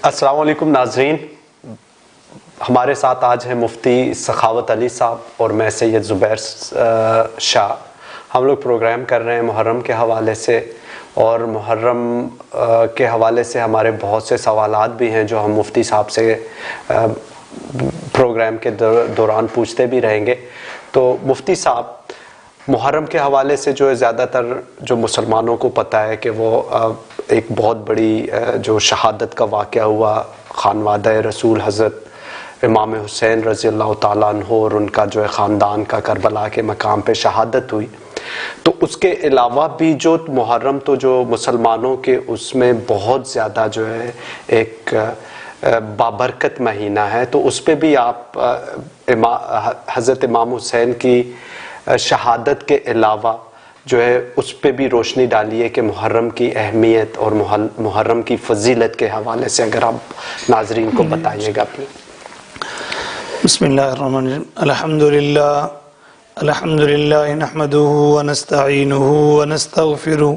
السلام علیکم ناظرین، ہمارے ساتھ آج ہیں مفتی سخاوت علی صاحب اور میں سید زبیر شاہ۔ ہم لوگ پروگرام کر رہے ہیں محرم کے حوالے سے، اور محرم کے حوالے سے ہمارے بہت سے سوالات بھی ہیں جو ہم مفتی صاحب سے پروگرام کے دوران پوچھتے بھی رہیں گے۔ تو مفتی صاحب، محرم کے حوالے سے جو ہے زیادہ تر جو مسلمانوں کو پتہ ہے کہ وہ ایک بہت بڑی جو شہادت کا واقعہ ہوا خانوادہ رسول حضرت امام حسین رضی اللہ تعالیٰ عنہ اور ان کا جو ہے خاندان کا کربلا کے مقام پہ شہادت ہوئی، تو اس کے علاوہ بھی جو محرم تو جو مسلمانوں کے اس میں بہت زیادہ جو ہے ایک بابرکت مہینہ ہے، تو اس پہ بھی آپ حضرت امام حسین کی شہادت کے علاوہ جو ہے اس پہ بھی روشنی ڈالیے کہ محرم کی اہمیت اور محرم کی فضیلت کے حوالے سے اگر آپ ناظرین کو بتائیے گا۔ بسم اللہ الرحمن الرحیم۔ الحمدللہ نحمده ونستعینه ونستغفره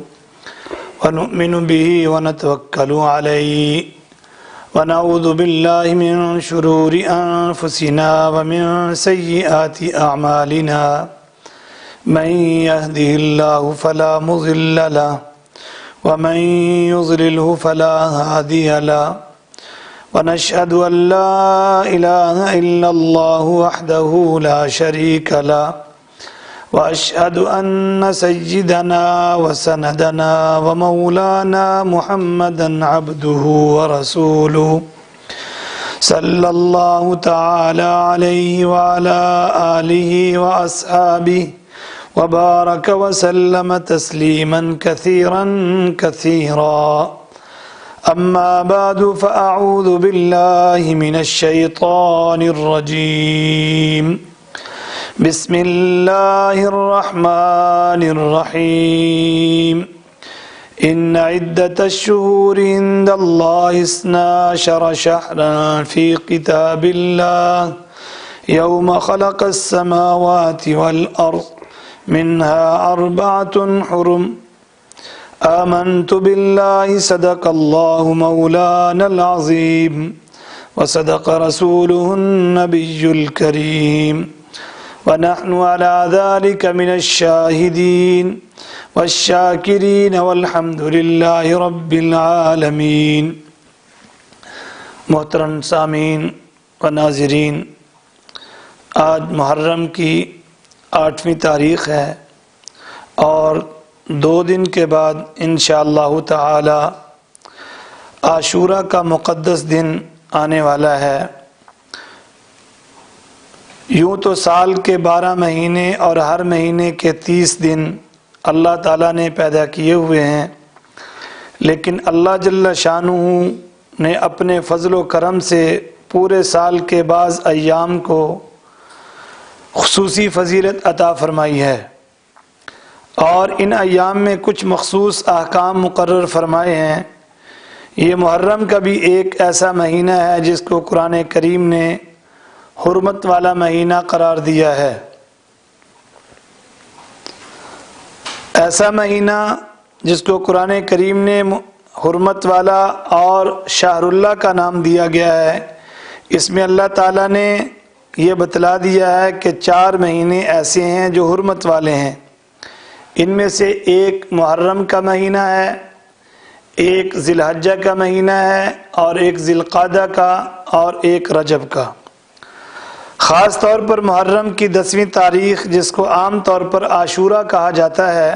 ونؤمن به ونتوکل علیہ ونعوذ باللہ من شرور انفسنا ومن سیئات اعمالنا، من يهده الله فلا مضل له ومن يضلله فلا هادي له، ونشهد أن لا إله إلا الله وحده لا شريك له، وأشهد أن سيدنا وسندنا ومولانا محمدا عبده ورسوله صلى الله تعالى عليه وعلى آله وأصحابه وبارك وسلم تسليما كثيرا كثيرا، أما بعد فأعوذ بالله من الشيطان الرجيم، بسم الله الرحمن الرحيم، إن عدة الشهور عند الله 12 شهرا في كتاب الله يوم خلق السماوات والأرض منها 4 حرم، آمنت بالله صدق الله مولانا العظيم وصدق رسوله النبي الكريم، ونحن على ذلك من الشاهدين والشاكرين والحمد لله رب العالمين۔ محترم سامعین و ناظرین، آج محرم کی 8ویں تاریخ ہے اور 2 دن کے بعد انشاءاللہ تعالی عاشورہ کا مقدس دن آنے والا ہے۔ یوں تو سال کے 12 مہینے اور ہر مہینے کے 30 دن اللہ تعالیٰ نے پیدا کیے ہوئے ہیں، لیکن اللہ جل شانہ نے اپنے فضل و کرم سے پورے سال کے بعض ایام کو خصوصی فضیلت عطا فرمائی ہے، اور ان ایام میں کچھ مخصوص احکام مقرر فرمائے ہیں۔ یہ محرم کا بھی ایک ایسا مہینہ ہے جس کو قرآن کریم نے حرمت والا مہینہ قرار دیا ہے، ایسا مہینہ جس کو قرآن کریم نے حرمت والا اور شہر اللہ کا نام دیا گیا ہے۔ اس میں اللہ تعالیٰ نے یہ بتلا دیا ہے کہ 4 مہینے ایسے ہیں جو حرمت والے ہیں، ان میں سے ایک محرم کا مہینہ ہے، ایک ذی الحجہ کا مہینہ ہے، اور ایک ذی القعدہ کا، اور ایک رجب کا۔ خاص طور پر محرم کی 10ویں تاریخ، جس کو عام طور پر عاشورہ کہا جاتا ہے،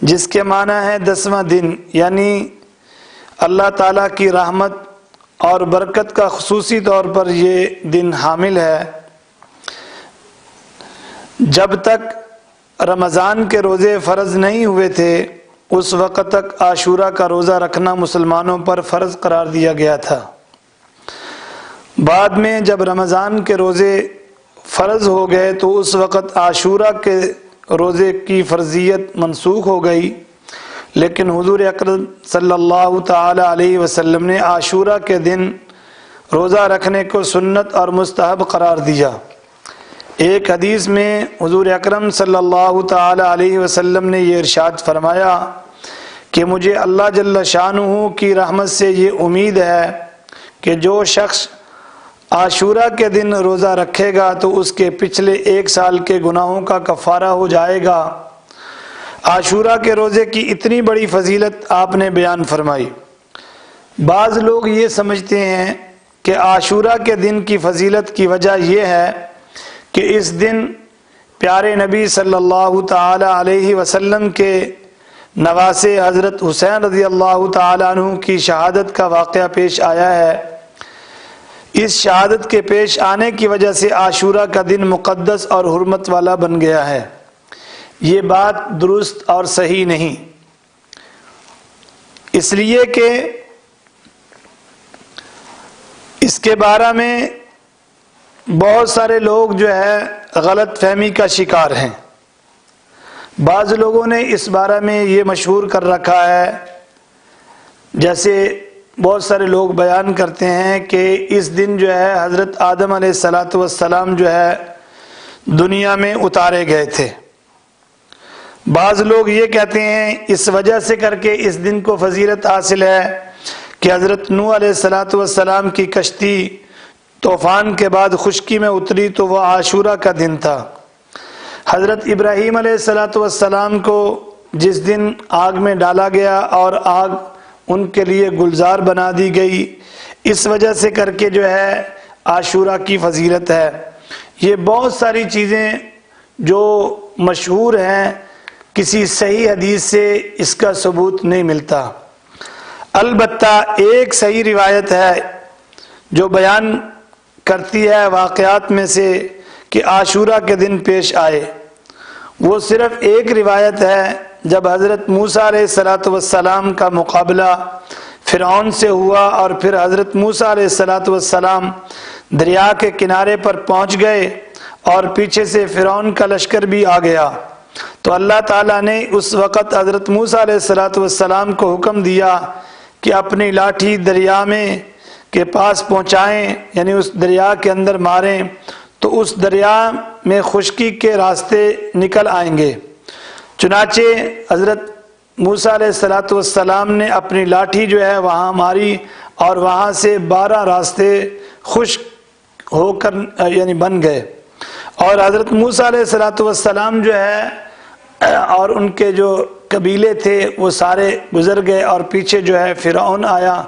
جس کے معنی ہے 10واں دن، یعنی اللہ تعالیٰ کی رحمت اور برکت کا خصوصی طور پر یہ دن حامل ہے۔ جب تک رمضان کے روزے فرض نہیں ہوئے تھے اس وقت تک عاشورہ کا روزہ رکھنا مسلمانوں پر فرض قرار دیا گیا تھا۔ بعد میں جب رمضان کے روزے فرض ہو گئے تو اس وقت عاشورہ کے روزے کی فرضیت منسوخ ہو گئی، لیکن حضور اکرم صلی اللہ تعالی علیہ وسلم نے عاشورہ کے دن روزہ رکھنے کو سنت اور مستحب قرار دیا۔ ایک حدیث میں حضور اکرم صلی اللہ تعالی علیہ وسلم نے یہ ارشاد فرمایا کہ مجھے اللہ جل شانہ کی رحمت سے یہ امید ہے کہ جو شخص عاشورہ کے دن روزہ رکھے گا تو اس کے پچھلے 1 سال کے گناہوں کا کفارہ ہو جائے گا۔ عاشورہ کے روزے کی اتنی بڑی فضیلت آپ نے بیان فرمائی۔ بعض لوگ یہ سمجھتے ہیں کہ عاشورہ کے دن کی فضیلت کی وجہ یہ ہے کہ اس دن پیارے نبی صلی اللہ تعالی علیہ وسلم کے نواسے حضرت حسین رضی اللہ تعالی عنہ کی شہادت کا واقعہ پیش آیا ہے۔ اس شہادت کے پیش آنے کی وجہ سے عاشورہ کا دن مقدس اور حرمت والا بن گیا ہے۔ یہ بات درست اور صحیح نہیں، اس لیے کہ اس کے بارے میں بہت سارے لوگ جو ہے غلط فہمی کا شکار ہیں۔ بعض لوگوں نے اس بارے میں یہ مشہور کر رکھا ہے، جیسے بہت سارے لوگ بیان کرتے ہیں کہ اس دن جو ہے حضرت آدم علیہ السلام جو ہے دنیا میں اتارے گئے تھے۔ بعض لوگ یہ کہتے ہیں اس وجہ سے کر کے اس دن کو فضیلت حاصل ہے کہ حضرت نوح علیہ السلام کی کشتی طوفان کے بعد خشکی میں اتری تو وہ عاشورہ کا دن تھا۔ حضرت ابراہیم علیہ السلام کو جس دن آگ میں ڈالا گیا اور آگ ان کے لیے گلزار بنا دی گئی، اس وجہ سے کر کے جو ہے عاشورہ کی فضیلت ہے۔ یہ بہت ساری چیزیں جو مشہور ہیں، کسی صحیح حدیث سے اس کا ثبوت نہیں ملتا۔ البتہ ایک صحیح روایت ہے جو بیان کرتی ہے واقعات میں سے کہ عاشورہ کے دن پیش آئے۔ وہ صرف ایک روایت ہے جب حضرت موسیٰ علیہ السلام کا مقابلہ فرعون سے ہوا اور پھر حضرت موسیٰ علیہ السلام دریا کے کنارے پر پہنچ گئے اور پیچھے سے فرعون کا لشکر بھی آ گیا، تو اللہ تعالیٰ نے اس وقت حضرت موسیٰ علیہ السلام کو حکم دیا کہ اپنی لاٹھی دریا میں کے پاس پہنچائیں، یعنی اس دریا کے اندر ماریں تو اس دریا میں خشکی کے راستے نکل آئیں گے۔ چنانچہ حضرت موسیٰ علیہ السلام نے اپنی لاٹھی جو ہے وہاں ماری اور وہاں سے 12 راستے خشک ہو کر یعنی بن گئے، اور حضرت موسیٰ علیہ السلام جو ہے اور ان کے جو قبیلے تھے وہ سارے گزر گئے، اور پیچھے جو ہے فرعون آیا،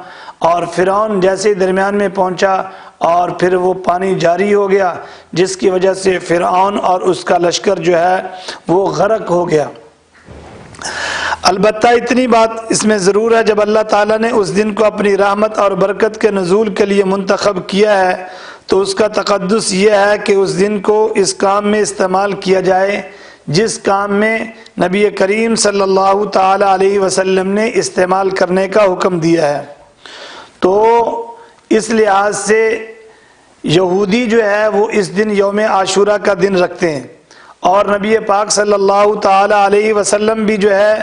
اور فرعون جیسے درمیان میں پہنچا اور پھر وہ پانی جاری ہو گیا، جس کی وجہ سے فرعون اور اس کا لشکر جو ہے وہ غرق ہو گیا۔ البتہ اتنی بات اس میں ضرور ہے، جب اللہ تعالیٰ نے اس دن کو اپنی رحمت اور برکت کے نزول کے لیے منتخب کیا ہے تو اس کا تقدس یہ ہے کہ اس دن کو اس کام میں استعمال کیا جائے جس کام میں نبی کریم صلی اللہ تعالی علیہ وسلم نے استعمال کرنے کا حکم دیا ہے۔ تو اس لحاظ سے یہودی جو ہے وہ اس دن یوم عاشورہ کا دن رکھتے ہیں، اور نبی پاک صلی اللہ تعالی علیہ وسلم بھی جو ہے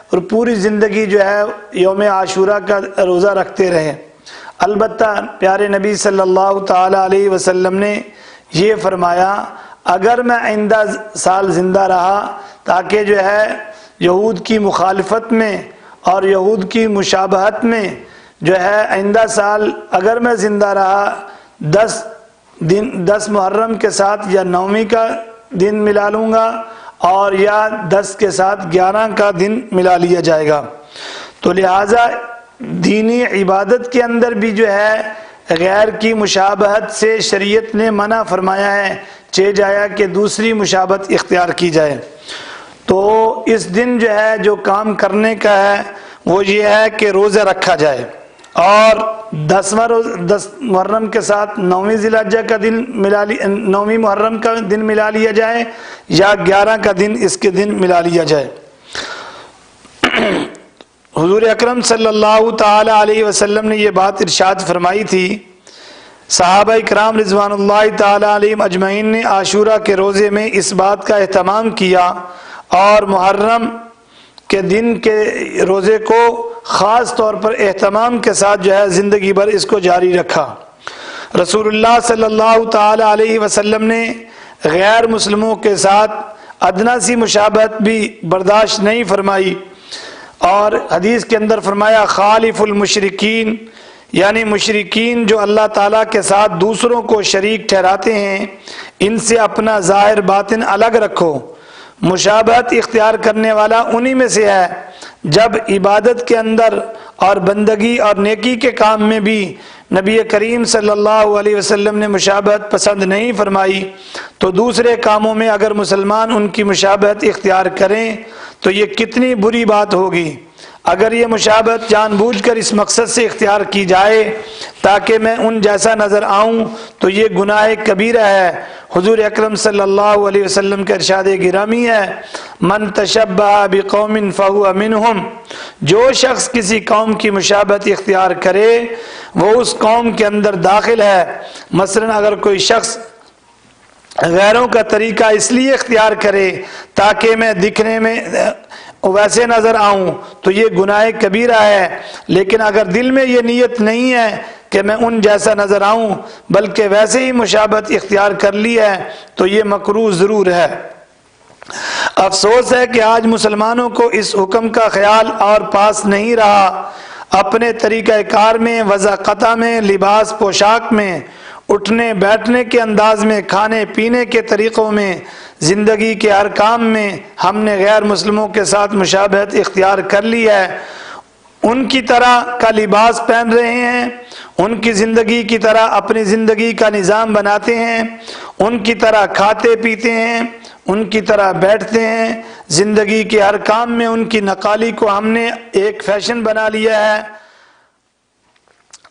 اور پوری زندگی جو ہے یوم عاشورہ کا روزہ رکھتے رہے۔ البتہ پیارے نبی صلی اللہ تعالی علیہ وسلم نے یہ فرمایا اگر میں آئندہ سال زندہ رہا تاکہ جو ہے یہود کی مخالفت میں اور یہود کی مشابہت میں جو ہے آئندہ سال اگر میں زندہ رہا 10 محرم کے ساتھ یا 9ویں کا دن ملا لوں گا، اور یا 10 کے ساتھ 11 کا دن ملا لیا جائے گا۔ تو لہٰذا دینی عبادت کے اندر بھی جو ہے غیر کی مشابہت سے شریعت نے منع فرمایا ہے، چہ جایا کہ دوسری مشابہت اختیار کی جائے۔ تو اس دن جو ہے جو کام کرنے کا ہے وہ یہ ہے کہ روزہ رکھا جائے، اور 10 محرم کے ساتھ 9ویں ذی الحجہ کا دن 9ویں محرم کا دن ملا لیا جائے، یا 11 کا دن اس کے دن ملا لیا جائے۔ حضور اکرم صلی اللہ تعالی علیہ وسلم نے یہ بات ارشاد فرمائی تھی۔ صحابہ کرام رضوان اللہ تعالی علیہم اجمعین نے عاشورہ کے روزے میں اس بات کا اہتمام کیا اور محرم کے دن کے روزے کو خاص طور پر اہتمام کے ساتھ جو ہے زندگی بھر اس کو جاری رکھا۔ رسول اللہ صلی اللہ تعالی علیہ وسلم نے غیر مسلموں کے ساتھ ادنا سی مشابہت بھی برداشت نہیں فرمائی، اور حدیث کے اندر فرمایا خالف المشرکین، یعنی مشرکین جو اللہ تعالیٰ کے ساتھ دوسروں کو شریک ٹھہراتے ہیں ان سے اپنا ظاہر باطن الگ رکھو۔ مشابہت اختیار کرنے والا انہی میں سے ہے جب عبادت کے اندر اور بندگی اور نیکی کے کام میں بھی نبی کریم صلی اللہ علیہ وسلم نے مشابہت پسند نہیں فرمائی، تو دوسرے کاموں میں اگر مسلمان ان کی مشابہت اختیار کریں تو یہ کتنی بری بات ہوگی۔ اگر یہ مشابہت جان بوجھ کر اس مقصد سے اختیار کی جائے تاکہ میں ان جیسا نظر آؤں تو یہ گناہ کبیرہ ہے۔ حضور اکرم صلی اللہ علیہ وسلم کا ارشاد گرامی ہے من تشبہ بقوم فہو منہم، جو شخص کسی قوم کی مشابہت اختیار کرے وہ اس قوم کے اندر داخل ہے۔ مثلا اگر کوئی شخص غیروں کا طریقہ اس لیے اختیار کرے تاکہ میں دکھنے میں ویسے نظر آؤں تو یہ گناہ کبیرہ ہے، لیکن اگر دل میں یہ نیت نہیں ہے کہ میں ان جیسا نظر آؤں بلکہ ویسے ہی مشابہت اختیار کر لی ہے تو یہ مکروہ ضرور ہے۔ افسوس ہے کہ آج مسلمانوں کو اس حکم کا خیال اور پاس نہیں رہا۔ اپنے طریقہ کار میں، وضع میں، لباس پوشاک میں، اٹھنے بیٹھنے کے انداز میں، کھانے پینے کے طریقوں میں، زندگی کے ہر کام میں ہم نے غیر مسلموں کے ساتھ مشابہت اختیار کر لی ہے۔ ان کی طرح کا لباس پہن رہے ہیں، ان کی زندگی کی طرح اپنی زندگی کا نظام بناتے ہیں، ان کی طرح کھاتے پیتے ہیں، ان کی طرح بیٹھتے ہیں، زندگی کے ہر کام میں ان کی نقالی کو ہم نے ایک فیشن بنا لیا ہے،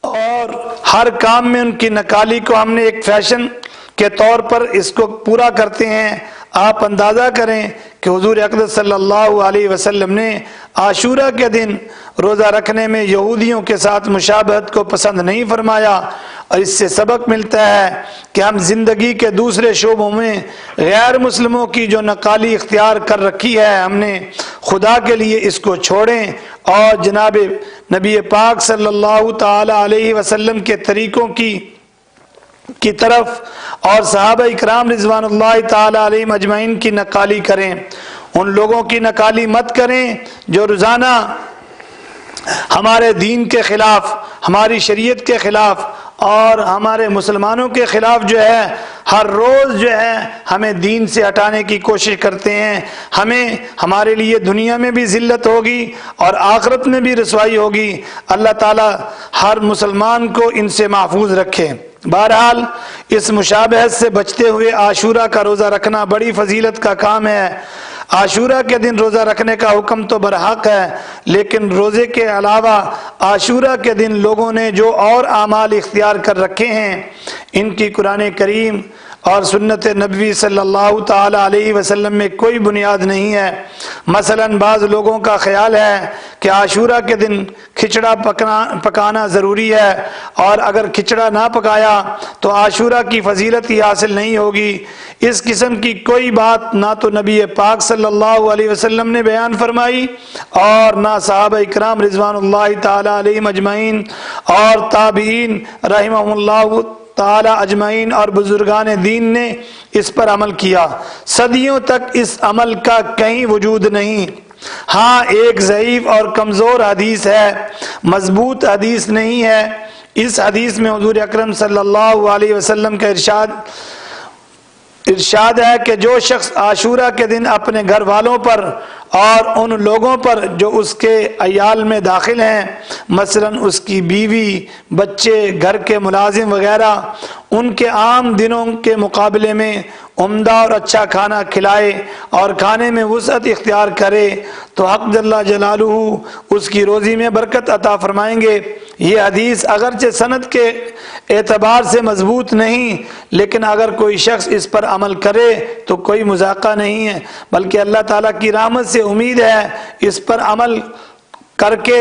اور ہر کام میں ان کی نقالی کو ہم نے ایک فیشن کے طور پر اس کو پورا کرتے ہیں۔ آپ اندازہ کریں کہ حضور اقدس صلی اللہ علیہ وسلم نے عاشورہ کے دن روزہ رکھنے میں یہودیوں کے ساتھ مشابہت کو پسند نہیں فرمایا، اور اس سے سبق ملتا ہے کہ ہم زندگی کے دوسرے شعبوں میں غیر مسلموں کی جو نقالی اختیار کر رکھی ہے ہم نے خدا کے لیے اس کو چھوڑیں اور جناب نبی پاک صلی اللہ تعالی علیہ وسلم کے طریقوں کی طرف اور صحابہ اکرام رضوان اللہ تعالی علیہم اجمعین کی نقالی کریں۔ ان لوگوں کی نقالی مت کریں جو روزانہ ہمارے دین کے خلاف، ہماری شریعت کے خلاف اور ہمارے مسلمانوں کے خلاف جو ہے ہر روز جو ہے ہمیں دین سے ہٹانے کی کوشش کرتے ہیں۔ ہمارے لیے دنیا میں بھی ذلت ہوگی اور آخرت میں بھی رسوائی ہوگی۔ اللہ تعالی ہر مسلمان کو ان سے محفوظ رکھے۔ بہرحال اس مشابہت سے بچتے ہوئے عاشورہ کا روزہ رکھنا بڑی فضیلت کا کام ہے۔ عاشورہ کے دن روزہ رکھنے کا حکم تو برحق ہے، لیکن روزے کے علاوہ عاشورہ کے دن لوگوں نے جو اور اعمال اختیار کر رکھے ہیں ان کی قرآن کریم اور سنت نبوی صلی اللہ تعالی علیہ وسلم میں کوئی بنیاد نہیں ہے۔ مثلا بعض لوگوں کا خیال ہے کہ عاشورہ کے دن کھچڑا پکانا ضروری ہے، اور اگر کھچڑا نہ پکایا تو عاشورہ کی فضیلت ہی حاصل نہیں ہوگی۔ اس قسم کی کوئی بات نہ تو نبی پاک صلی اللہ علیہ وسلم نے بیان فرمائی اور نہ صحابہ اکرام رضوان اللہ تعالی علیہم اجمعین اور تابعین رحمہم اللہ تعالی اجمعین اور بزرگان دین نے اس پر عمل کیا۔ صدیوں تک اس عمل کا کہیں وجود نہیں۔ ہاں ایک ضعیف اور کمزور حدیث ہے، مضبوط حدیث نہیں ہے۔ اس حدیث میں حضور اکرم صلی اللہ علیہ وسلم کا ارشاد ہے کہ جو شخص عاشورہ کے دن اپنے گھر والوں پر اور ان لوگوں پر جو اس کے عیال میں داخل ہیں، مثلا اس کی بیوی، بچے، گھر کے ملازم وغیرہ، ان کے عام دنوں کے مقابلے میں عمدہ اور اچھا کھانا کھلائے اور کھانے میں وسعت اختیار کرے تو حق جل جلالہ اس کی روزی میں برکت عطا فرمائیں گے۔ یہ حدیث اگرچہ سند کے اعتبار سے مضبوط نہیں، لیکن اگر کوئی شخص اس پر عمل کرے تو کوئی مذاقہ نہیں ہے، بلکہ اللہ تعالیٰ کی رحمت سے امید ہے اس پر عمل کر کے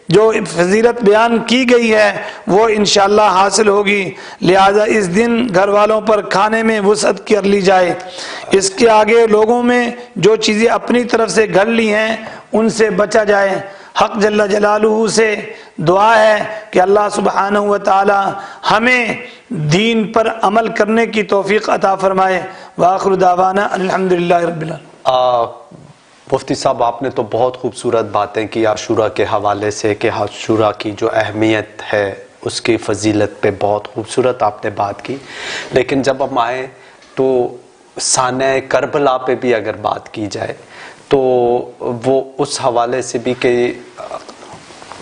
جو فضیلت بیان کی گئی ہے وہ انشاءاللہ حاصل ہوگی۔ لہذا اس دن گھر والوں پر کھانے میں وسعت کر لی جائے۔ اس کے آگے لوگوں میں جو چیزیں اپنی طرف سے گھڑ لی ہیں ان سے بچا جائے۔ حق جل جلالہ سے دعا ہے کہ اللہ سبحانہ و تعالی ہمیں دین پر عمل کرنے کی توفیق عطا فرمائے۔ وآخر دعوانا الحمدللہ رب العالمین۔ مفتی صاحب آپ نے تو بہت خوبصورت باتیں کی عاشورہ کے حوالے سے کہ عاشورہ کی جو اہمیت ہے اس کی فضیلت پہ بہت خوبصورت آپ نے بات کی، لیکن جب ہم آئیں تو سانہ کربلا پہ بھی اگر بات کی جائے تو وہ اس حوالے سے بھی کہ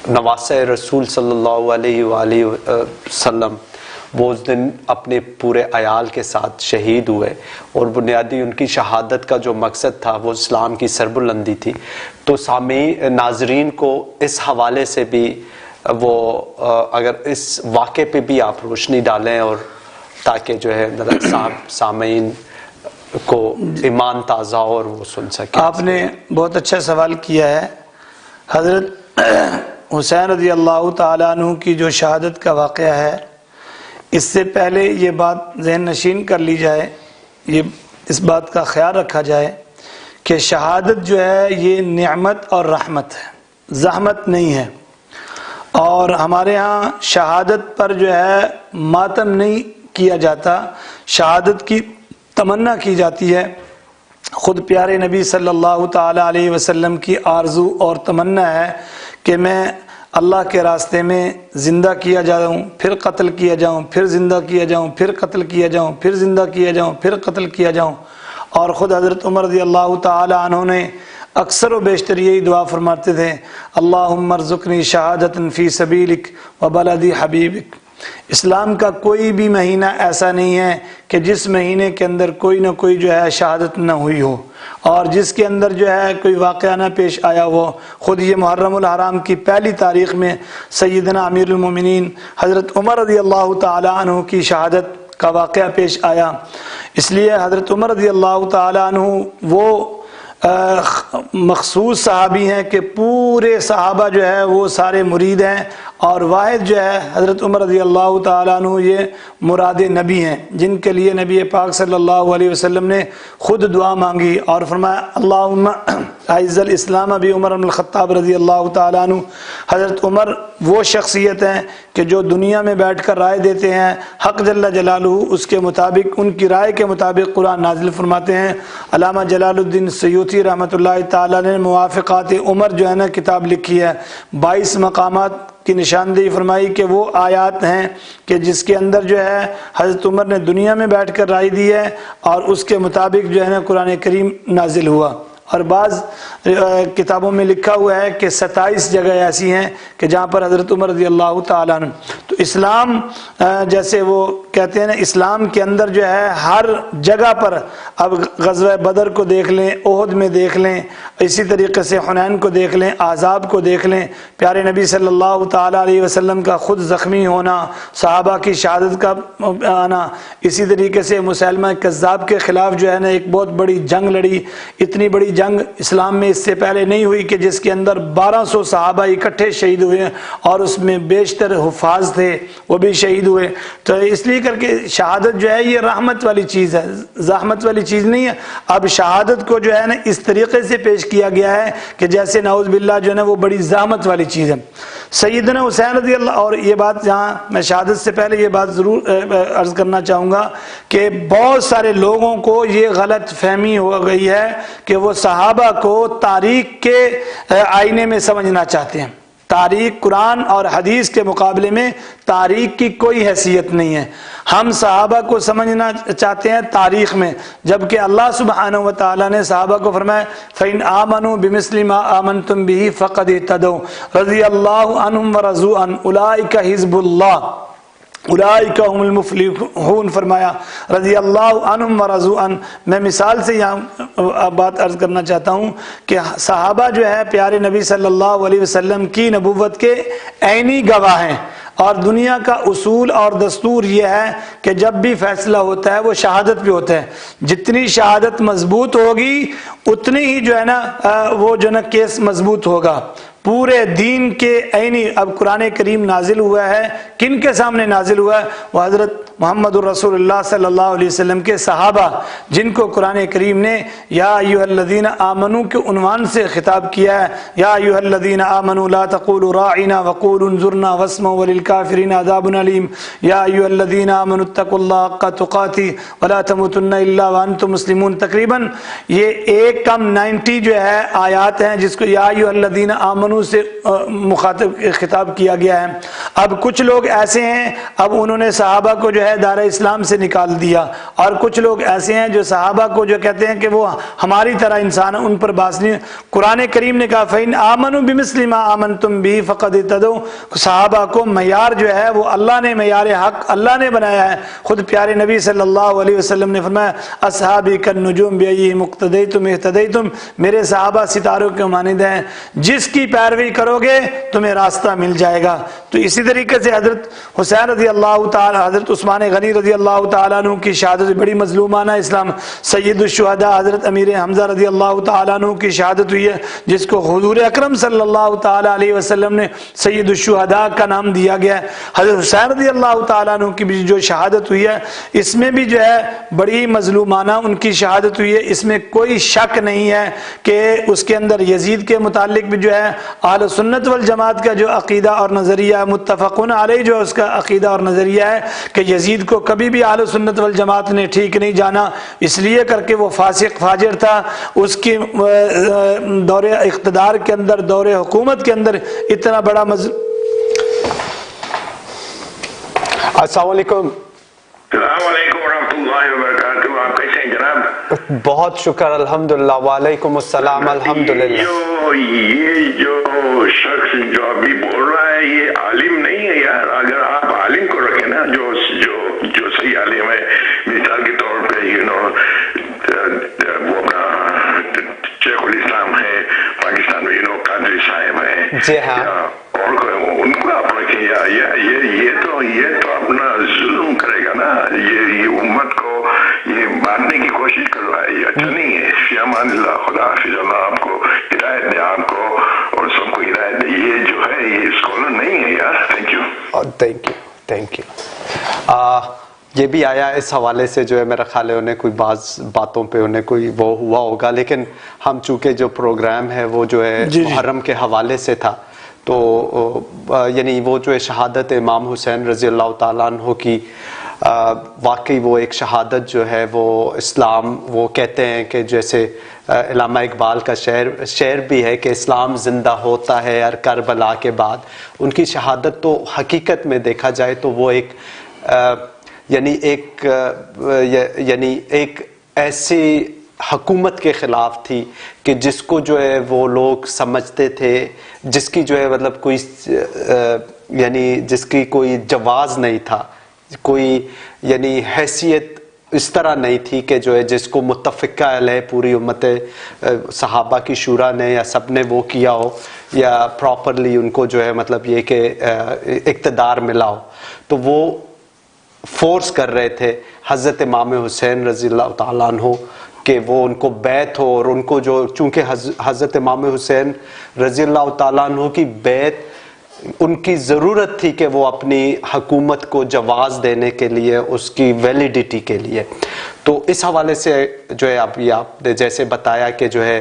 نواسہ رسول صلی اللہ علیہ وآلہ وسلم وہ اس دن اپنے پورے عیال کے ساتھ شہید ہوئے، اور بنیادی ان کی شہادت کا جو مقصد تھا وہ اسلام کی سربلندی تھی. تو ناظرین کو اس حوالے سے بھی وہ اگر اس واقعے پہ بھی آپ روشنی ڈالیں، اور تاکہ جو ہے سامعین کو ایمان تازہ اور وہ سن سکیں. آپ نے بہت اچھا سوال کیا ہے. حضرت حسین رضی اللہ تعالیٰ عنہ کی جو شہادت کا واقعہ ہے، اس سے پہلے یہ بات ذہن نشین کر لی جائے، اس بات کا خیال رکھا جائے کہ شہادت جو ہے یہ نعمت اور رحمت ہے، زحمت نہیں ہے. اور ہمارے ہاں شہادت پر جو ہے ماتم نہیں کیا جاتا، شہادت کی تمنا کی جاتی ہے. خود پیارے نبی صلی اللہ تعالی علیہ وسلم کی آرزو اور تمنا ہے کہ میں اللہ کے راستے میں زندہ کیا جاؤں، پھر قتل کیا جاؤں، پھر زندہ کیا جاؤں، پھر قتل کیا جاؤں، پھر زندہ کیا جاؤں، پھر قتل کیا جاؤں. اور خود حضرت عمر رضی اللہ تعالی عنہ نے اکثر و بیشتر یہی دعا فرماتے تھے، اللہم ارزقنی شہادت فی سبیلک و بلدی حبیبک. اسلام کا کوئی بھی مہینہ ایسا نہیں ہے کہ جس مہینے کے اندر کوئی نہ کوئی جو ہے شہادت نہ ہوئی ہو، اور جس کے اندر جو ہے کوئی واقعہ نہ پیش آیا ہو. خود یہ محرم الحرام کی پہلی تاریخ میں سیدنا امیر المومنین حضرت عمر رضی اللہ تعالی عنہ کی شہادت کا واقعہ پیش آیا. اس لیے حضرت عمر رضی اللہ تعالی عنہ وہ مخصوص صحابی ہیں کہ پورے صحابہ جو ہے وہ سارے مرید ہیں، اور واحد جو ہے حضرت عمر رضی اللہ تعالیٰ عنہ یہ مراد نبی ہیں جن کے لیے نبی پاک صلی اللہ علیہ وسلم نے خود دعا مانگی اور فرمایا اللہم اعز الاسلام بی عمر بن الخطاب رضی اللہ تعالیٰ عنہ. حضرت عمر وہ شخصیت ہیں کہ جو دنیا میں بیٹھ کر رائے دیتے ہیں، حق جل جلالہ اس کے مطابق، ان کی رائے کے مطابق قرآن نازل فرماتے ہیں. علامہ جلال الدین سیوطی رحمۃ اللہ تعالیٰ نے موافقات عمر جو ہے نا کتاب لکھی ہے، 22 مقامات کی نشاندہی فرمائی کہ وہ آیات ہیں کہ جس کے اندر جو ہے حضرت عمر نے دنیا میں بیٹھ کر رائے دی ہے، اور اس کے مطابق جو ہے نا قرآن کریم نازل ہوا. اور بعض کتابوں میں لکھا ہوا ہے کہ 27 جگہ ایسی ہیں کہ جہاں پر حضرت عمر رضی اللہ تعالیٰ عنہ. تو اسلام جیسے وہ کہتے ہیں نا، اسلام کے اندر جو ہے ہر جگہ پر، اب غزوہ بدر کو دیکھ لیں، احد میں دیکھ لیں، اسی طریقے سے حنین کو دیکھ لیں، احزاب کو دیکھ لیں، پیارے نبی صلی اللہ تعالیٰ علیہ وسلم کا خود زخمی ہونا، صحابہ کی شہادت کا آنا، اسی طریقے سے مسیلمہ کذاب کے خلاف جو ہے نا ایک بہت بڑی جنگ لڑی. اتنی بڑی جنگ اسلام میں اس سے پہلے نہیں ہوئی کہ جس کے اندر 1200 صحابہ اکٹھے شہید ہوئے، اور اس میں بیشتر حفاظ تھے وہ بھی شہید ہوئے. تو اس لیے کر کے شہادت جو ہے یہ رحمت والی چیز ہے، زحمت والی چیز نہیں ہے. اب شہادت کو جو ہے نا اس طریقے سے پیش کیا گیا ہے کہ جیسے نعوذ باللہ جو ہے نا وہ بڑی زحمت والی چیز ہے. سیدنا حسین رضی اللہ، اور یہ بات جہاں میں شہادت سے پہلے یہ بات ضرور عرض کرنا چاہوں گا کہ بہت سارے لوگوں کو یہ غلط فہمی ہو گئی ہے کہ وہ صحابہ کو تاریخ کے آئینے میں سمجھنا چاہتے ہیں. تاریخ قرآن اور حدیث کے مقابلے میں تاریخ کی کوئی حیثیت نہیں ہے. ہم صحابہ کو سمجھنا چاہتے ہیں تاریخ میں، جبکہ اللہ سبحانہ و تعالیٰ نے صحابہ کو فرمایا فَإِنْ آمَنُوا بِمِثْلِ مَا آمَنْتُمْ بِهِ فَقَدِ اهْتَدَوْا رضی اللہ عنہم ورضوا عنہ اولئک حزب اللہ اولئک هم المفلحون. فرمایا رضی اللہ عنہم ورضوا عنہ. میں مثال سے یہاں بات عرض کرنا چاہتا ہوں کہ صحابہ جو ہے پیارے نبی صلی اللہ علیہ وسلم کی نبوت کے عینی گواہ ہیں، اور دنیا کا اصول اور دستور یہ ہے کہ جب بھی فیصلہ ہوتا ہے وہ شہادت پہ ہوتا ہے. جتنی شہادت مضبوط ہوگی اتنی ہی جو ہے نا وہ جو ہے نا کیس مضبوط ہوگا. پورے دین کے عینی اب قرآن کریم نازل ہوا ہے، کن کے سامنے نازل ہوا ہے؟ وہ حضرت محمد الرسول اللہ صلی اللہ علیہ وسلم کے صحابہ، جن کو قرآن کریم نے یا ایھا الذین آمنو کے عنوان سے خطاب کیا ہے، یا ایھا الذین آمنوا لا تقولوا راعنا وقولوا انظرنا واسمعوا وللکافرین عذاب علیم، یا ایھا الذین آمنوا اتقوا اللہ حق تقاتہ ولا تموتن الا وانتم مسلمون۔ تقریباً یہ ایک کم 90 جو ہے آیات ہیں جس کو یا ایھا الذین آمنو سے مخاطب خطاب کیا گیا ہے۔ اب کچھ لوگ ایسے ہیں، اب انہوں نے صحابہ کو جو ہے دار اسلام سے نکال دیا، اور کچھ لوگ ایسے ہیں جو صحابہ کو جو کہتے ہیں کہ وہ ہماری طرح انسان ہیں، ان پر باس نہیں۔ قرآن کریم نے کہا فَإِنْ آمَنُوا بِمِثْلِ مَا آمَنْتُمْ بِهِ فَقَدِ اهْتَدَوْا۔ صحابہ کو معیار جو ہے وہ اللہ نے معیار حق اللہ نے بنایا ہے۔ خود پیارے نبی صلی اللہ علیہ وسلم نے فرمایا اصحابی کالنجوم بِأَيِّهِمْ اقْتَدَيْتُمْ اهْتَدَيْتُمْ، میرے صحابہ ستاروں کے مانند ہیں، جس کی پیروی کرو گے تمہیں راستہ مل جائے گا۔ تو اسی طریقے سے حضرت حسین رضی اللہ تعالی، حضرت عثمان غنی رضی اللہ تعالیٰ عنہ کی شہادت بڑی مظلومانہ اسلام، سید الشہداء حضرت امیر حمزہ رضی اللہ تعالیٰ عنہ کی شہادت ہوئی ہے، جس کو حضور اکرم صلی اللہ تعالیٰ علیہ وسلم نے سید الشہداء کا نام دیا گیا ہے۔ حضرت حسین رضی اللہ تعالیٰ عنہ کی بھی جو شہادت ہوئی ہے، اس میں بھی جو ہے بڑی مظلومانہ ان کی شہادت ہوئی ہے، اس میں کوئی شک نہیں ہے کہ اس کے اندر یزید کے متعلق بھی جو ہے اہل سنت والجماعت کا جو عقیدہ اور نظریہ متفقون علیہ جو اس کا عقیدہ اور نظریہ ہے کہ یزید کو کبھی بھی اہل سنت والجماعت نے ٹھیک نہیں جانا، اس لیے کر کے وہ فاسق فاجر تھا، اس کی دور اقتدار کے اندر، دور حکومت کے اندر اتنا بڑا السلام علیکم۔ السلام علیکم ورحمۃ اللہ وبرکاتہ، آپ کیسے ہیں جناب؟ بہت شکر الحمدللہ۔ وعلیکم السلام الحمدللہ۔ یہ جو شخص جو ابھی بول رہا ہے یہ عالم نہیں ہے یار۔ اگر آپ عالم کو رکھیں نا، جو صحیح عالم ہے، مثال کے طور پہ وہ اپنا شیخ الاسلام ہے پاکستان میں، قادری صاحب ہے، جی ہاں، اور ان کو آپ رکھیں، یہ تو اپنا ظلم کرے گا نا، یہ امت کو یہ مارنے کی کوشش کر رہا ہے، یہ اچھا نہیں ہے۔ فی امان اللہ، خدا حافظ، اللہ آپ کو ہدایت دے، آپ کو اور سب کو ہدایت دے۔ یہ جو ہے یہ اسکالر نہیں ہے یار۔ Thank you, thank you. یہ بھی آیا اس حوالے سے جو ہے میرا خیال ہے انہیں کوئی بعض باتوں پہ انہیں کوئی وہ ہوا ہوگا، لیکن ہم چونکہ جو پروگرام ہے وہ جو ہے محرم کے حوالے سے تھا، تو یعنی وہ جو ہے شہادت امام حسین رضی اللہ تعالیٰ عنہ کی، واقعی وہ ایک شہادت جو ہے وہ اسلام، وہ کہتے ہیں کہ جیسے علامہ اقبال کا شعر بھی ہے کہ اسلام زندہ ہوتا ہے ہر کربلا کے بعد۔ ان کی شہادت تو حقیقت میں دیکھا جائے تو وہ یعنی ایک ایسی حکومت کے خلاف تھی کہ جس کو جو ہے وہ لوگ سمجھتے تھے، جس کی جو ہے مطلب کوئی یعنی جس کی کوئی جواز نہیں تھا، کوئی یعنی حیثیت اس طرح نہیں تھی کہ جو ہے جس کو متفقہ علیہ پوری امت صحابہ کی شورا نے یا سب نے وہ کیا ہو، یا پراپرلی ان کو جو ہے مطلب یہ کہ اقتدار ملا ہو۔ تو وہ فورس کر رہے تھے حضرت امام حسین رضی اللہ تعالیٰ عنہ کہ وہ ان کو بیعت ہو، اور ان کو جو چونکہ حضرت امام حسین رضی اللہ تعالیٰ عنہ کی بیعت ان کی ضرورت تھی کہ وہ اپنی حکومت کو جواز دینے کے لیے، اس کی ویلیڈیٹی کے لیے۔ تو اس حوالے سے جو ہے آپ نے جیسے بتایا کہ جو ہے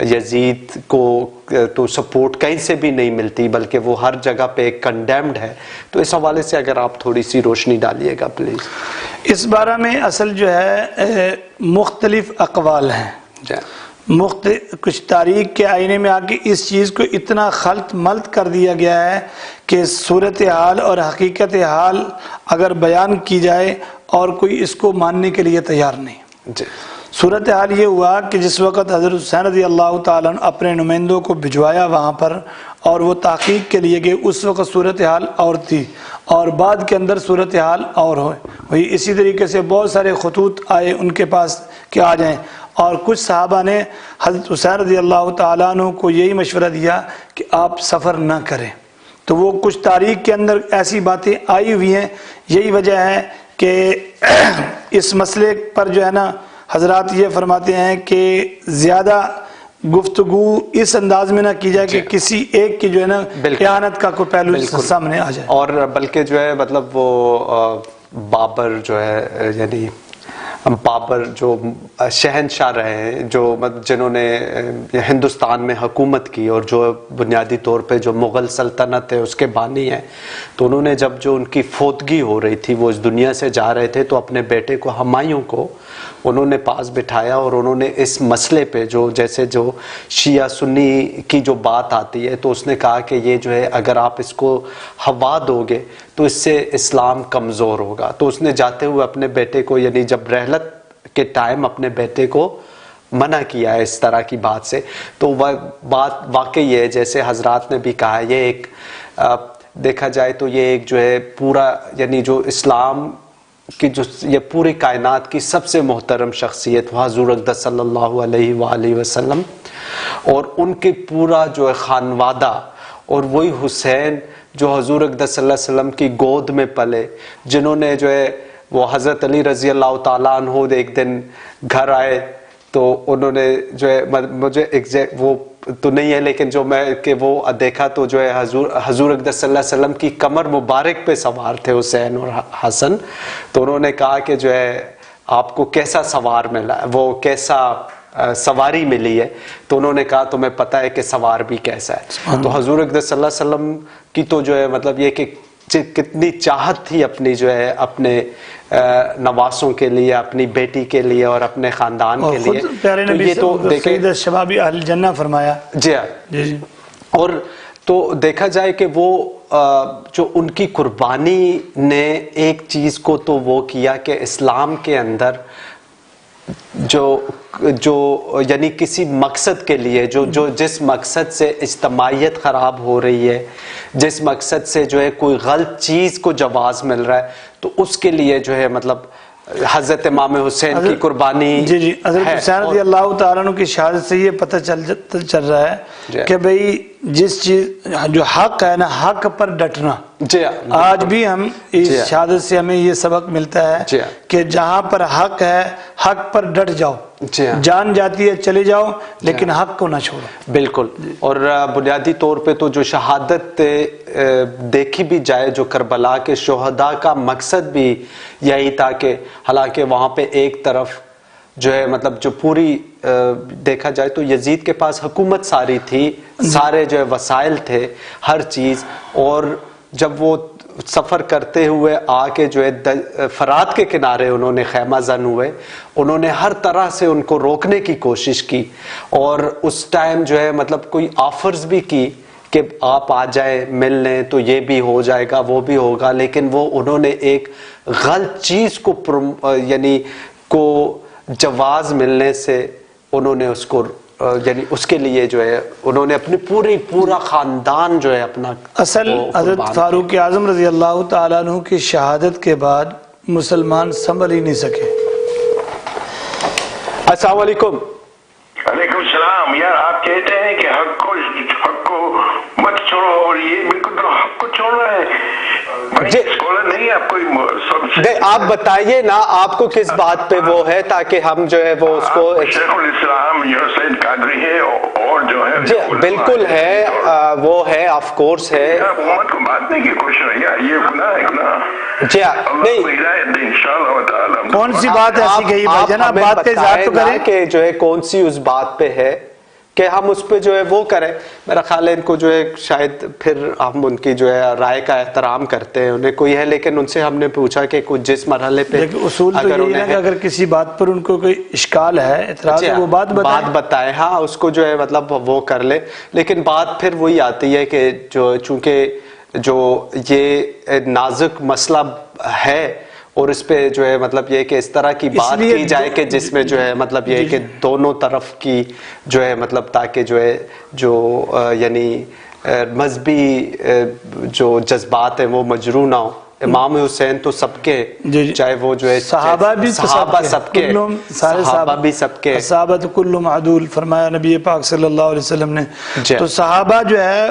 یزید کو تو سپورٹ کہیں سے بھی نہیں ملتی، بلکہ وہ ہر جگہ پہ کنڈیمڈ ہے، تو اس حوالے سے اگر آپ تھوڑی سی روشنی ڈالیے گا پلیز۔ اس بارے میں اصل جو ہے مختلف اقوال ہیں، کچھ تاریخ کے آئینے میں آ کے اس چیز کو اتنا خلط ملط کر دیا گیا ہے کہ صورتحال اور حقیقت حال اگر بیان کی جائے اور کوئی اس کو ماننے کے لیے تیار نہیں۔ صورتحال یہ ہوا کہ جس وقت حضرت حسین رضی اللہ تعالیٰ عنہ اپنے نمائندوں کو بھجوایا وہاں پر اور وہ تحقیق کے لیے گئے، اس وقت صورتحال اور تھی، اور بعد کے اندر صورتحال اور ہوئی۔ اسی طریقے سے بہت سارے خطوط آئے ان کے پاس کہ آ جائیں، اور کچھ صحابہ نے حضرت حسین رضی اللہ تعالیٰ عنہ کو یہی مشورہ دیا کہ آپ سفر نہ کریں۔ تو وہ کچھ تاریخ کے اندر ایسی باتیں آئی ہوئی ہیں، یہی وجہ ہے کہ اس مسئلے پر جو ہے نا حضرات یہ فرماتے ہیں کہ زیادہ گفتگو اس انداز میں نہ کی جائے کہ کسی ایک کی جو ہے نا خیانت کا کوئی پہلو سامنے آ جائے، اور بلکہ جو ہے مطلب وہ بابر جو ہے یعنی بابر جو شہنشاہ رہے ہیں، جو جنہوں نے ہندوستان میں حکومت کی اور جو بنیادی طور پہ جو مغل سلطنت ہے اس کے بانی ہیں، تو انہوں نے جب جو ان کی فوتگی ہو رہی تھی، وہ اس دنیا سے جا رہے تھے، تو اپنے بیٹے کو ہمایوں کو انہوں نے پاس بٹھایا اور انہوں نے اس مسئلے پہ جو جیسے جو شیعہ سنی کی جو بات آتی ہے، تو اس نے کہا کہ یہ جو ہے اگر آپ اس کو ہوا دو گے تو اس سے اسلام کمزور ہوگا. تو اس نے جاتے ہوئے اپنے بیٹے کو یعنی جب رحلت کے ٹائم اپنے بیٹے کو منع کیا ہے اس طرح کی بات سے. تو وہ بات واقعی ہے جیسے حضرات نے بھی کہا، یہ ایک دیکھا جائے تو یہ ایک جو ہے پورا یعنی جو اسلام کی جو یہ پوری کائنات کی سب سے محترم شخصیت حضور اقدس صلی اللہ علیہ وآلہ وسلم اور ان کے پورا جو ہے خانوادہ، اور وہی حسین جو حضور اقدس صلی اللہ علیہ وسلم کی گود میں پلے، جنہوں نے جو ہے وہ حضرت علی رضی اللہ تعالیٰ عنہ ایک دن گھر آئے تو انہوں نے جو ہے مجھے وہ تو نہیں ہے لیکن جو میں کہ وہ دیکھا تو جو ہے حضور اقدس صلی اللہ علیہ وسلم کی کمر مبارک پہ سوار تھے حسین اور حسن. تو انہوں نے کہا کہ جو ہے آپ کو کیسا سوار ملا ہے، وہ کیسا سواری ملی ہے؟ تو انہوں نے کہا تمہیں پتہ ہے کہ سوار بھی کیسا ہے. تو حضور اقدس صلی اللہ علیہ وسلم کی تو جو ہے مطلب یہ کہ کتنی چاہت تھی اپنی جو ہے اپنے نواسوں کے لیے، اپنی بیٹی کے لیے اور اپنے خاندان کے لیے. پیارے نبی سید شبابی اہل جنہ فرمایا. جی اور تو دیکھا جائے کہ وہ جو ان کی قربانی نے ایک چیز کو تو وہ کیا کہ اسلام کے اندر جو یعنی کسی مقصد کے لیے جو جس مقصد سے اجتماعیت خراب ہو رہی ہے، جس مقصد سے جو ہے کوئی غلط چیز کو جواز مل رہا ہے، تو اس کے لیے جو ہے مطلب حضرت امام حسین کی قربانی. جی حضرت حسین رضی اللہ تعالیٰ عنہ کی شہادت سے یہ پتہ چل رہا ہے کہ بھئی جس چیز جو حق ہے نا، حق پر ڈٹنا. آج بھی ہم اس شہادت سے ہمیں یہ سبق ملتا ہے کہ جہاں پر حق ہے حق پر ڈٹ جاؤ، جان جاتی ہے چلے جاؤ لیکن حق کو نہ چھوڑو. بالکل. اور بنیادی طور پہ تو جو شہادت دیکھی بھی جائے، جو کربلا کے شہداء کا مقصد بھی یہی تھا کہ حالانکہ وہاں پہ ایک طرف جو ہے مطلب جو پوری دیکھا جائے تو یزید کے پاس حکومت ساری تھی، سارے جو ہے وسائل تھے، ہر چیز، اور جب وہ سفر کرتے ہوئے آ کے جو ہے فرات کے کنارے انہوں نے خیمہ زن ہوئے، انہوں نے ہر طرح سے ان کو روکنے کی کوشش کی اور اس ٹائم جو ہے مطلب کوئی آفرز بھی کی کہ آپ آ جائیں مل لیں تو یہ بھی ہو جائے گا وہ بھی ہوگا، لیکن وہ انہوں نے ایک غلط چیز کو یعنی کو جواز ملنے سے انہوں نے اس کو یعنی اس کے لیے جو ہے انہوں نے اپنی پورا خاندان جو ہے اپنا اصل حضرت فاروق اعظم رضی اللہ تعالیٰ عنہ کی شہادت کے بعد مسلمان سنبھل ہی نہیں سکے. السلام علیکم. وعلیکم السلام. یار آپ کہتے ہیں کہ حق کو مت چھوڑو اور یہ بالکل تو حق کو چھوڑ رہا ہے. نہیں آپ کوئی آپ بتائیے نا آپ کو کس بات پہ وہ ہے تاکہ ہم جو ہے وہ اس کو شیخ الاسلام سید قادری ہے اور جو ہے جی بالکل ہے وہ ہے آف کورس ہے. حکومت کو بانٹنے کی کوشش ہے، یہ گناہ ہے گناہ. جی نہیں انشاءاللہ تعالی. کون سی بات ایسی کہی بھائی جناب، بات پہ اظہار تو کریں کہ جو ہے کون سی اس بات پہ ہے کہ ہم اس پہ جو ہے وہ کریں. میرا خیال ہے ان کو جو ہے شاید پھر ہم ان کی جو ہے رائے کا احترام کرتے ہیں، انہیں کوئی ہے، لیکن ان سے ہم نے پوچھا کہ کچھ جس مرحلے پہ اصول تو یہ ہے کہ اگر کسی بات پر ان کو کوئی اشکال ہے، اعتراض ہے، وہ بات بتائیں. ہاں اس کو جو ہے مطلب وہ کر لے، لیکن بات پھر وہی آتی ہے کہ جو چونکہ جو یہ نازک مسئلہ ہے اور اس پہ جو ہے مطلب یہ کہ اس طرح کی بات کی جائے کہ جس میں جو ہے مطلب یہ کہ دونوں طرف کی جو ہے مطلب تاکہ جو ہے جو یعنی مذہبی جو جذبات ہیں وہ مجروح نہ ہو. امام حسین تو سب کے چاہے وہ جو ہے صحابہ بھی سب کے صحابہ بھی سب کے صحابہ کلهم عدول فرمایا نبی پاک صلی اللہ علیہ وسلم نے. تو صحابہ جو ہے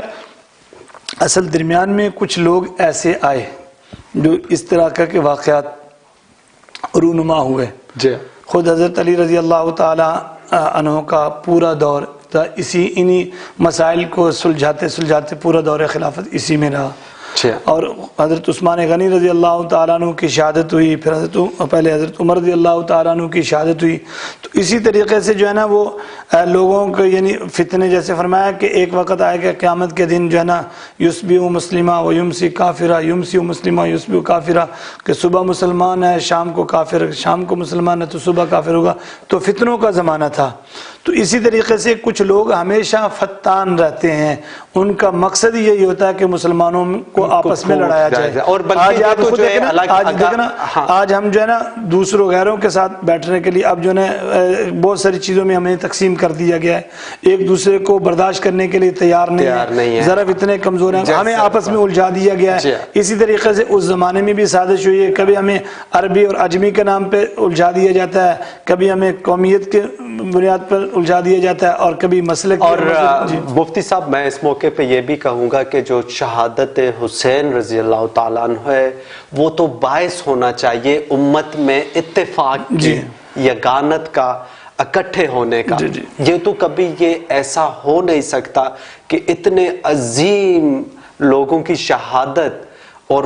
اصل درمیان میں کچھ لوگ ایسے آئے جو اس طرح کے واقعات رونما ہوئے. خود حضرت علی رضی اللہ تعالی عنہ کا پورا دور وقت تھا. انہی مسائل کو سلجھاتے پورا دور خلافت اسی میں رہا. اور حضرت عثمان غنی رضی اللہ تعالیٰ عنہ کی شہادت ہوئی, پھر پہلے حضرت عمر رضی اللہ تعالیٰ عنہ کی شہادت ہوئی. تو اسی طریقے سے جو ہے نا وہ لوگوں کو یعنی فتنے, جیسے فرمایا کہ ایک وقت آئے کہ قیامت کے دن جو ہے نا یصبح مسلمہ و یمسی کافرہ, یمسی مسلمہ یصبح کافرہ, کہ صبح مسلمان ہے شام کو کافر, شام کو مسلمان ہے تو صبح کافر ہوگا. تو فتنوں کا زمانہ تھا. تو اسی طریقے سے کچھ لوگ ہمیشہ فتان رہتے ہیں, ان کا مقصد یہی ہوتا ہے کہ مسلمانوں کو آپس میں لڑایا جائے. اور آج آپ خود دیکھیں نا, آج ہم جو ہے نا دوسروں غیروں کے ساتھ بیٹھنے کے لیے اب جو ہے نا بہت ساری چیزوں میں ہمیں تقسیم کر دیا گیا ہے, ایک دوسرے کو برداشت کرنے کے لیے تیار نہیں ہے, ذرا اتنے کمزور ہیں, ہمیں آپس میں الجھا دیا گیا ہے. اسی طریقے سے اس زمانے میں بھی سازش ہوئی ہے, کبھی ہمیں عربی اور عجمی کے نام پہ الجھا دیا جاتا ہے, کبھی ہمیں قومیت کے بنیاد پر الجھا دیا جاتا ہے, اور کبھی مسلک. اور مفتی صاحب میں اس موقع پہ یہ بھی کہوں گا کہ جو شہادت حسین رضی اللہ تعالیٰ عنہ ہے وہ تو باعث ہونا چاہیے امت میں اتفاق کی, یگانت کا, اکٹھے ہونے کا. یہ تو کبھی یہ ایسا ہو نہیں سکتا کہ اتنے عظیم لوگوں کی شہادت اور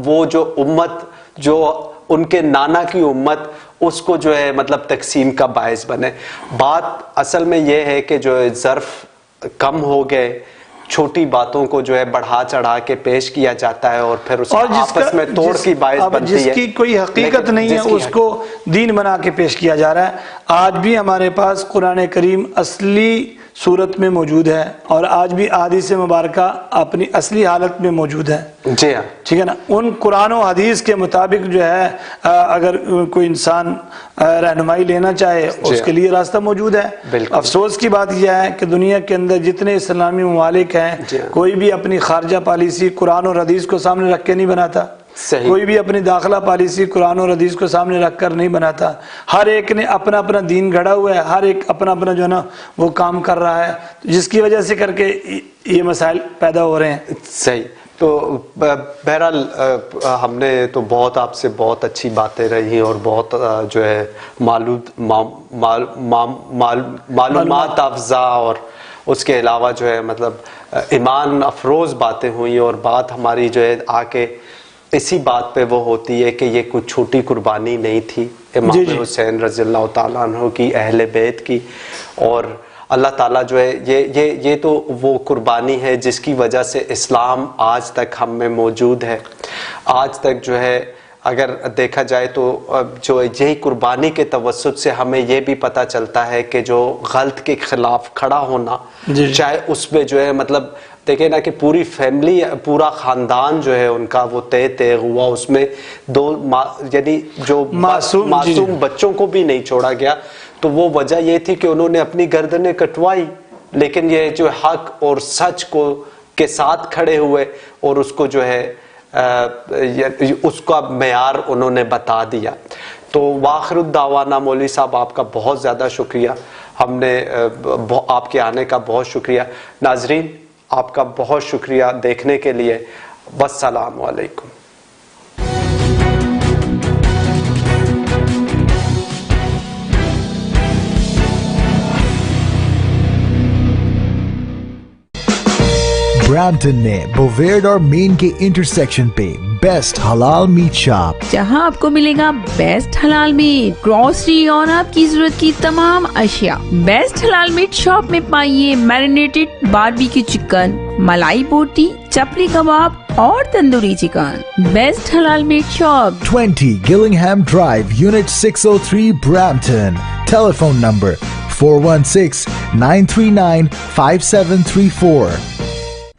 وہ جو امت, جو ان کے نانا کی امت, اس کو جو ہے مطلب تقسیم کا باعث بنے. بات اصل میں یہ ہے کہ جو ظرف کم ہو گئے, چھوٹی باتوں کو جو ہے بڑھا چڑھا کے پیش کیا جاتا ہے اور پھر اس کو آپس میں توڑ کی باعث بنتی ہے. جس کی کوئی حقیقت نہیں ہے اس کو دین بنا کے پیش کیا جا رہا ہے. آج بھی ہمارے پاس قرآن کریم اصلی صورت میں موجود ہے, اور آج بھی احادیث مبارکہ اپنی اصلی حالت میں موجود ہے. جی ہاں, ٹھیک ہے نا. ان قرآن و حدیث کے مطابق جو ہے اگر کوئی انسان رہنمائی لینا چاہے اس کے لیے راستہ موجود ہے. افسوس کی بات یہ ہے کہ دنیا کے اندر جتنے اسلامی ممالک ہیں, کوئی بھی اپنی خارجہ پالیسی قرآن اور حدیث کو سامنے رکھ کے نہیں بناتا. کوئی بھی اپنی داخلہ پالیسی قرآن اور حدیث کو سامنے رکھ کر نہیں بناتا. ہر ایک نے اپنا اپنا دین گھڑا ہوا ہے, ہر ایک اپنا اپنا جو ہے نا وہ کام کر رہا ہے, جس کی وجہ سے کر کے یہ مسائل پیدا ہو رہے ہیں. صحیح. تو بہرحال ہم نے تو بہت آپ سے بہت اچھی باتیں رہی اور بہت جو ہے معلومات افزا اور اس کے علاوہ جو ہے مطلب ایمان افروز باتیں ہوئی, اور بات ہماری جو ہے آ کے اسی بات پہ وہ ہوتی ہے کہ یہ کوئی چھوٹی قربانی نہیں تھی امام حسین رضی اللہ تعالیٰ عنہ کی, اہل بیت کی. اور اللہ تعالیٰ جو ہے یہ تو وہ قربانی ہے جس کی وجہ سے اسلام آج تک ہم میں موجود ہے. آج تک جو ہے اگر دیکھا جائے تو جو یہی قربانی کے توسط سے ہمیں یہ بھی پتہ چلتا ہے کہ جو غلط کے خلاف کھڑا ہونا, چاہے اس میں جو ہے مطلب دیکھیں نا کہ پوری فیملی, پورا خاندان جو ہے ان کا وہ تیغ ہوا, اس میں یعنی جو معصوم بچوں کو بھی نہیں چھوڑا گیا. تو وہ وجہ یہ تھی کہ انہوں نے اپنی گردنیں کٹوائی, لیکن یہ جو حق اور سچ کو کے ساتھ کھڑے ہوئے اور اس کو جو ہے اس کا معیار انہوں نے بتا دیا. تو واخر الدعوانا مولوی صاحب آپ کا بہت زیادہ شکریہ, ہم نے آپ کے آنے کا بہت شکریہ. ناظرین آپ کا بہت شکریہ دیکھنے کے لیے. والسلام علیکم. برامپٹن میں بوویرڈ اور مین کے انٹرسیکشن پہ بیسٹ حلال میٹ شاپ, جہاں آپ کو ملے گا بیسٹ حلال میٹ, گروسری اور آپ کی ضرورت کی تمام اشیاء. بیسٹ حلال میٹ شاپ میں پائیے marinated barbecue chicken, malai boti, chapli kebab اور تندوری چکن. بیسٹ حلال میٹ شاپ 20 گلنگہام drive, unit 603, Brampton. Telephone number 416-939-5734.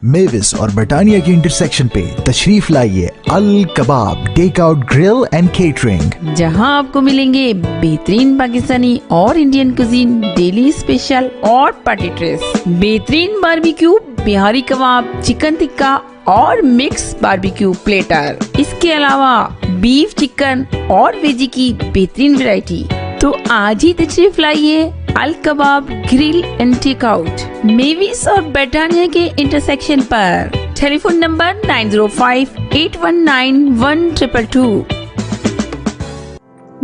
Mavis اور برٹانیہ کے انٹرسیکشن پہ تشریف لائیے الکباب take out grill and catering, جہاں آپ کو ملیں گے بہترین پاکستانی اور انڈین کوزین, ڈیلی اسپیشل اور پارٹی ڈریس, بہترین barbecue, Bihari kebab, chicken tikka اور مکس باربیکیو پلیٹر. اس کے علاوہ بیف, چکن اور ویجی کی بہترین ویرائٹی. تو آج ہی تشریف لائیے الکباب گرل اینڈ ٹیک آؤٹ, میویس اور برٹانیہ کے intersection per. Tele phone number 905-819-1222.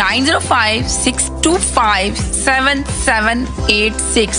9056257786।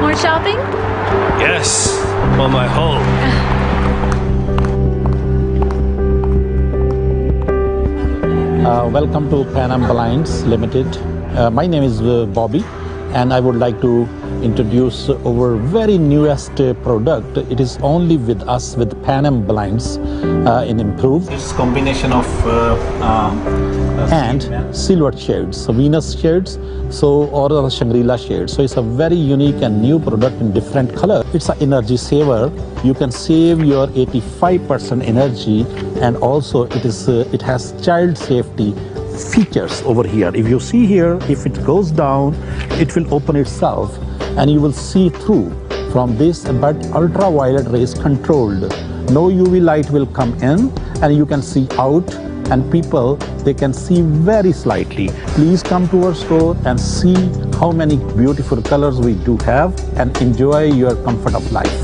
More shopping? Yes, for my home. Welcome to Pan Am Blinds Limited. My name is Bobby, and I would like to introduce our very newest product. It is only with us with Pan Am Blinds in improved. It's combination of and silver shades, so Venus shades, or Shangri-La shades. So it's a very unique and new product in different color. It's an energy saver. You can save your 85% energy, and also it has child safety features over here. If you see here, if it goes down, it will open itself and you will see through from this, but ultraviolet rays controlled. No UV light will come in and you can see out, and people, they can see very slightly. Please come to our store and see how many beautiful colors we do have and enjoy your comfort of life.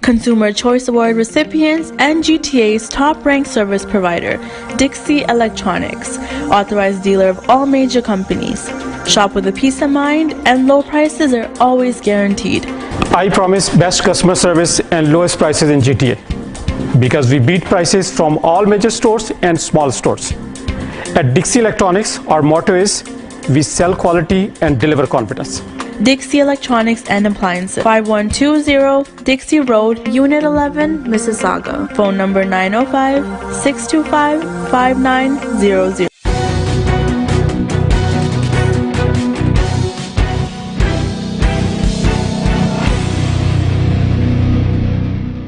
Consumer Choice Award recipients and GTA's top-ranked service provider, Dixie Electronics, authorized dealer of all major companies. Shop with a peace of mind, and low prices are always guaranteed. I promise best customer service and lowest prices in GTA because we beat prices from all major stores and small stores. At Dixie Electronics, our motto is we sell quality and deliver confidence. Dixie Electronics and Appliances, 5120 Dixie Road, Unit 11, Mississauga. Phone number 905-625-5900.